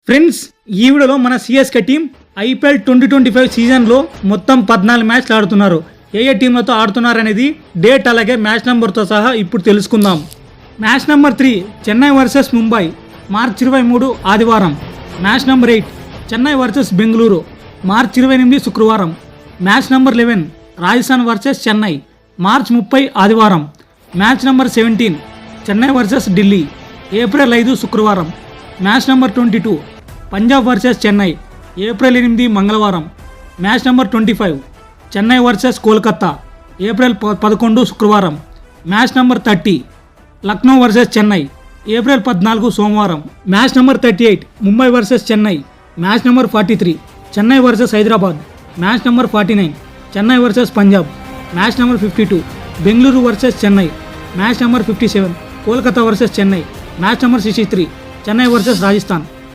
Friends ఈ వీడియోలో మన సిఎస్కే టీం ఐపీఎల్ 2025 సీజన్లో మొత్తం 14 మ్యాచ్లు ఆడుతున్నారు. ఏ టీంలతో ఆడుతున్నారు అనేది డేట్ అలాగే మ్యాచ్ నెంబర్తో సహా ఇప్పుడు తెలుసుకుందాం. Match number 3 Chennai versus Mumbai March 23 ఆదివారం. Match number 8 Chennai versus Bengaluru March 28 శుక్రవారం. Match number 11 Rajasthan versus Chennai March 30 ఆదివారం. Match number 17 Chennai versus Delhi April 5 శుక్రవారం. Match number 22 Punjab versus Chennai April 8 మంగళవారం. Match number 25 Chennai versus Kolkata April 11 శుక్రవారం. Match number 30 Lucknow versus Chennai April 14 సోమవారం. Match number 38 Mumbai versus Chennai. Match number 43 Chennai versus Hyderabad. Match number 49 Chennai versus Punjab. Match number 52 Bengaluru versus Chennai. Match number 57 Kolkata versus Chennai. Match number 63 Chennai versus Rajasthan.